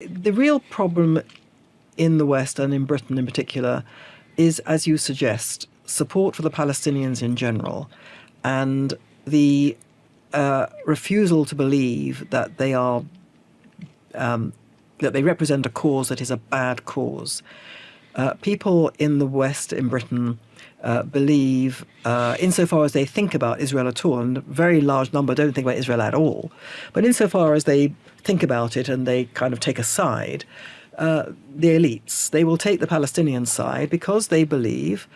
the real problem in the West and in Britain in particular is, as you suggest, support for the Palestinians in general and the refusal to believe that they are that they represent a cause that is a bad cause. People in the West, in Britain, believe, insofar as they think about Israel at all, and a very large number don't think about Israel at all, but insofar as they think about it and they kind of take a side, the elites, they will take the Palestinian side because they believe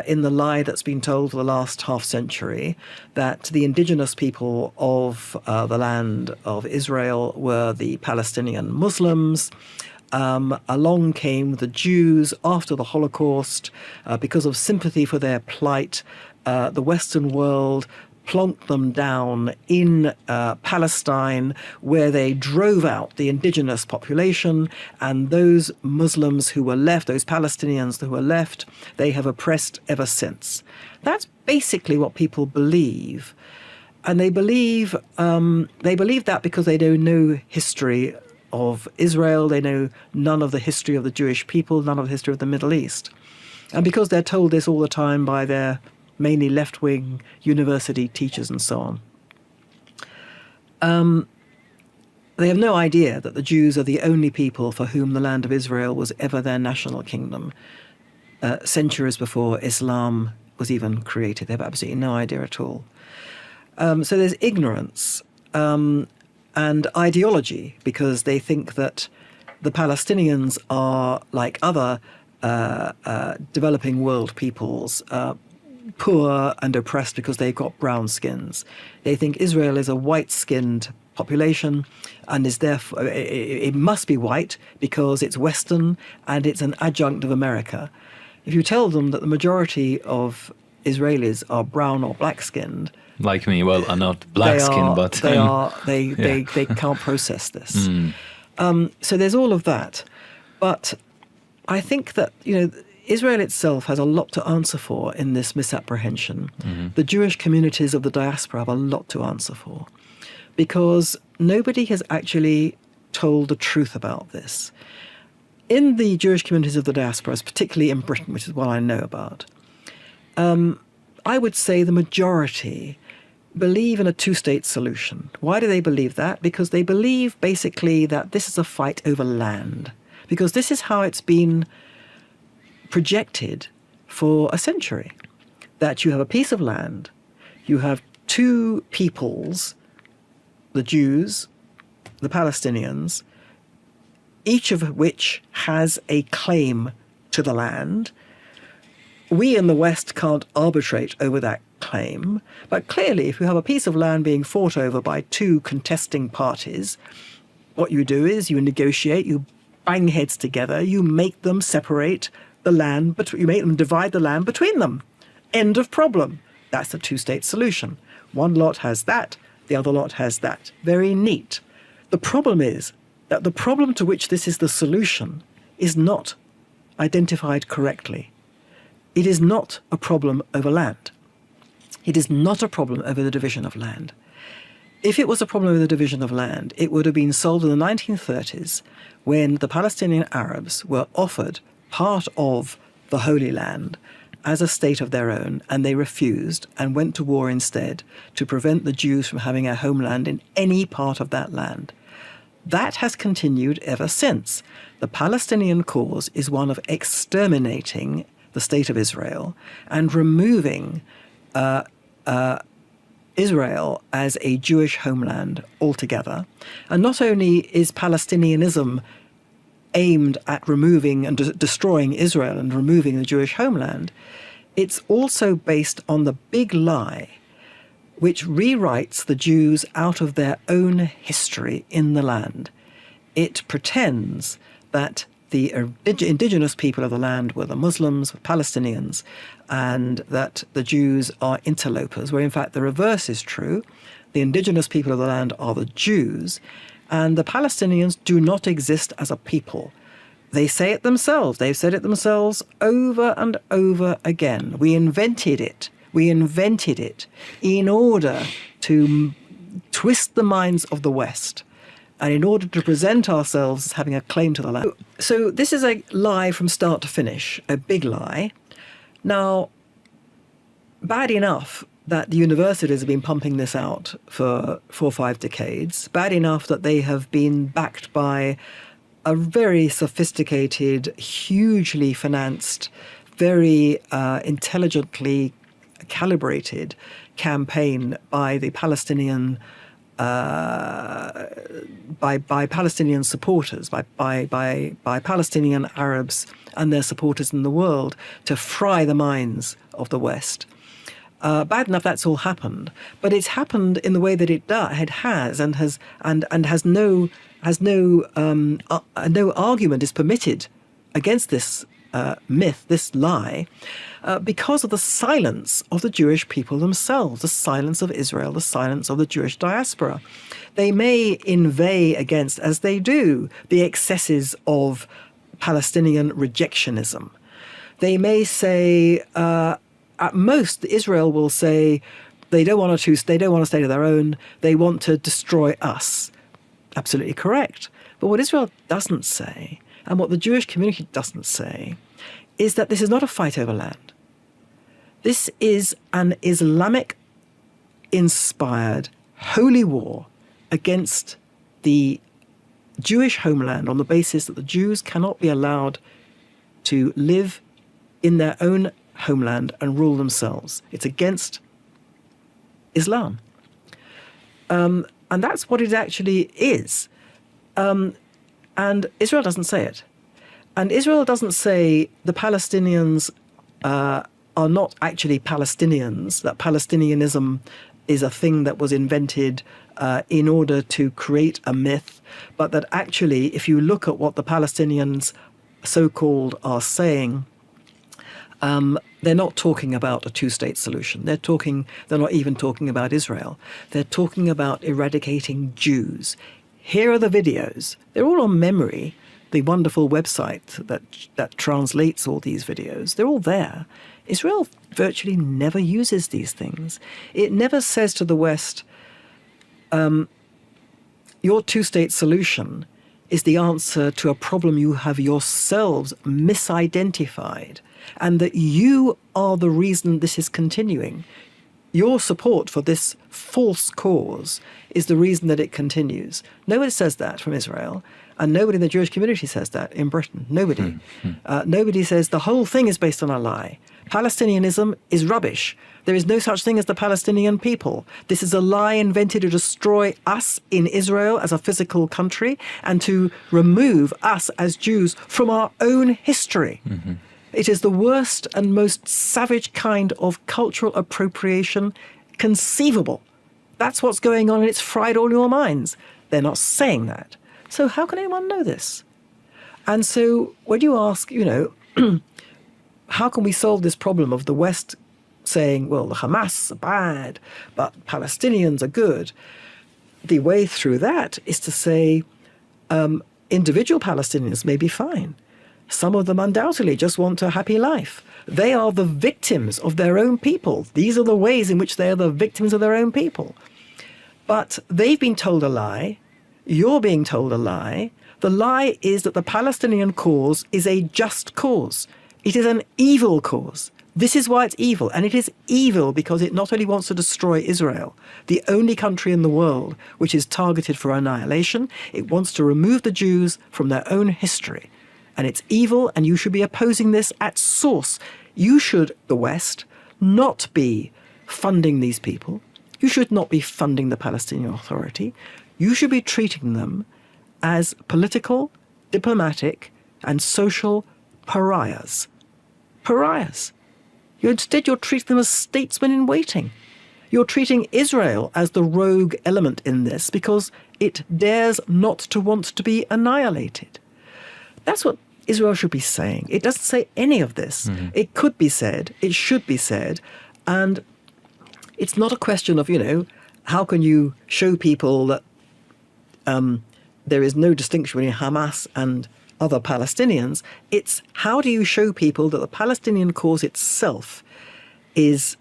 in the lie that's been told for the last half century that the indigenous people of the land of Israel were the Palestinian Muslims. Along came the Jews after the Holocaust because of sympathy for their plight. The Western world plonked them down in Palestine, where they drove out the indigenous population, and those Muslims who were left, those Palestinians who were left, they have oppressed ever since. That's basically what people believe. And they believe that because they don't know history of Israel, they know none of the history of the Jewish people, none of the history of the Middle East. And because they're told this all the time by their mainly left-wing university teachers and so on, they have no idea that the Jews are the only people for whom the land of Israel was ever their national kingdom, centuries before Islam was even created. They have absolutely no idea at all. So there's ignorance and ideology, because they think that the Palestinians are like other developing world peoples, poor and oppressed because they've got brown skins. They think Israel is a white-skinned population and is therefore, it must be white because it's Western and it's an adjunct of America. If you tell them that the majority of Israelis are brown or black-skinned, like me, well, I'm not black-skinned, but they can't process this. So there's all of that, but I think that Israel itself has a lot to answer for in this misapprehension. The Jewish communities of the diaspora have a lot to answer for, because nobody has actually told the truth about this. In the Jewish communities of the diaspora, particularly in Britain, which is what I know about, I would say the majority believe in a two-state solution. Why do they believe that? Because they believe basically that this is a fight over land, because this is how it's been projected for a century, that you have a piece of land, you have two peoples, the Jews, the Palestinians, each of which has a claim to the land. We in the West can't arbitrate over that claim, but clearly if you have a piece of land being fought over by two contesting parties, what you do is you negotiate, you bang heads together, you make them separate the land, but you make them divide the land between them. End of problem. That's the two-state solution. One lot has that, the other lot has that. Very neat. The problem is that the problem to which this is the solution is not identified correctly. It is not a problem over land. It is not a problem over the division of land. If it was a problem over the division of land, it would have been solved in the 1930s when the Palestinian Arabs were offered part of the Holy Land as a state of their own, and they refused and went to war instead to prevent the Jews from having a homeland in any part of that land. That has continued ever since. The Palestinian cause is one of exterminating the state of Israel and removing Israel as a Jewish homeland altogether. And not only is Palestinianism aimed at removing and destroying Israel and removing the Jewish homeland, it's also based on the big lie which rewrites the Jews out of their own history in the land. It pretends that the indigenous people of the land were the Muslims, the Palestinians, and that the Jews are interlopers, where in fact the reverse is true. The indigenous people of the land are the Jews, and the Palestinians do not exist as a people. They say it themselves. They've said it themselves over and over again. We invented it. We invented it in order to twist the minds of the West and in order to present ourselves as having a claim to the land. So this is a lie from start to finish, a big lie. Now, bad enough that the universities have been pumping this out for 4 or 5 decades, bad enough that they have been backed by a very sophisticated, hugely financed, very intelligently calibrated campaign by the Palestinian by Palestinian supporters, by Palestinian Arabs and their supporters in the world to fry the minds of the West. Bad enough that's all happened, but it's happened in the way that it has no argument is permitted against this myth, this lie, because of the silence of the Jewish people themselves, the silence of Israel, the silence of the Jewish diaspora. They may inveigh against, as they do, the excesses of Palestinian rejectionism. They may say, at most, Israel will say they don't want a state of their own. They want to destroy us. Absolutely correct. But what Israel doesn't say, and what the Jewish community doesn't say, is that this is not a fight over land. This is an Islamic-inspired holy war against the Jewish homeland on the basis that the Jews cannot be allowed to live in their own homeland and rule themselves. It's against Islam. And that's what it actually is. And Israel doesn't say it. And Israel doesn't say the Palestinians are not actually Palestinians, that Palestinianism is a thing that was invented in order to create a myth, but that actually, if you look at what the Palestinians so-called are saying, they're not talking about a two-state solution. They're not even talking about Israel. They're talking about eradicating Jews. Here are the videos. They're all on Memory, the wonderful website that translates all these videos. They're all there. Israel virtually never uses these things. It never says to the West, your two-state solution is the answer to a problem you have yourselves misidentified, and that you are the reason this is continuing. Your support for this false cause is the reason that it continues. Nobody says that from Israel, and nobody in the Jewish community says that in Britain. Nobody. Nobody says the whole thing is based on a lie. Palestinianism is rubbish. There is no such thing as the Palestinian people. This is a lie invented to destroy us in Israel as a physical country and to remove us as Jews from our own history. Mm-hmm. It is the worst and most savage kind of cultural appropriation conceivable. That's what's going on, and it's fried all your minds. They're not saying that. So how can anyone know this? And so when you ask, how can we solve this problem of the West saying, well, the Hamas are bad, but Palestinians are good? The way through that is to say individual Palestinians may be fine. Some of them undoubtedly just want a happy life. They are the victims of their own people. These are the ways in which they are the victims of their own people. But they've been told a lie. You're being told a lie. The lie is that the Palestinian cause is a just cause. It is an evil cause. This is why it's evil. And it is evil because it not only wants to destroy Israel, the only country in the world which is targeted for annihilation, it wants to remove the Jews from their own history. And it's evil, and you should be opposing this at source. You should, the West, not be funding these people. You should not be funding the Palestinian Authority. You should be treating them as political, diplomatic, and social pariahs. Pariahs. Instead, you're treating them as statesmen in waiting. You're treating Israel as the rogue element in this because it dares not to want to be annihilated. That's what Israel should be saying. It doesn't say any of this. Mm-hmm. It could be said. It should be said. And it's not a question of, how can you show people that there is no distinction between Hamas and other Palestinians. It's how do you show people that the Palestinian cause itself is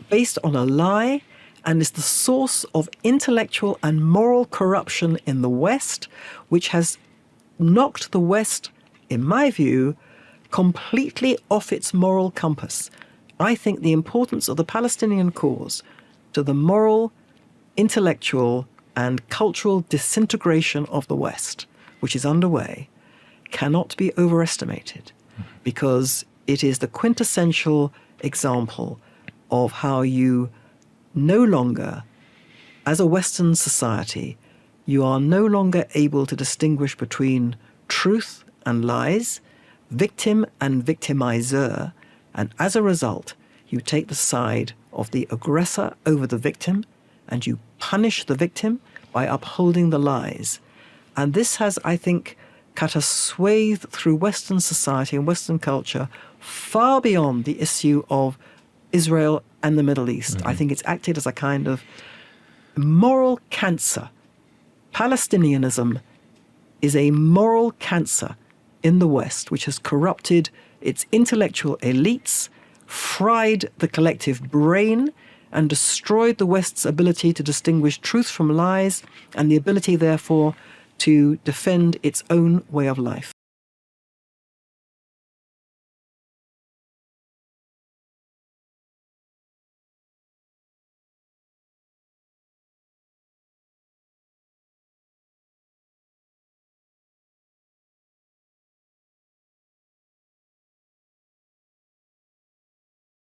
based on a lie and is the source of intellectual and moral corruption in the West, which has knocked the West, in my view, completely off its moral compass. I think the importance of the Palestinian cause to the moral, intellectual, and cultural disintegration of the West, which is underway, cannot be overestimated, because it is the quintessential example of how you no longer, as a Western society, you are no longer able to distinguish between truth and lies, victim and victimizer, and as a result, you take the side of the aggressor over the victim, and you punish the victim by upholding the lies. And this has, I think, cut a swathe through Western society and Western culture far beyond the issue of Israel and the Middle East. I think it's acted as a kind of moral cancer. Palestinianism is a moral cancer in the West, which has corrupted its intellectual elites, fried the collective brain, and destroyed the West's ability to distinguish truth from lies, and the ability, therefore, to defend its own way of life.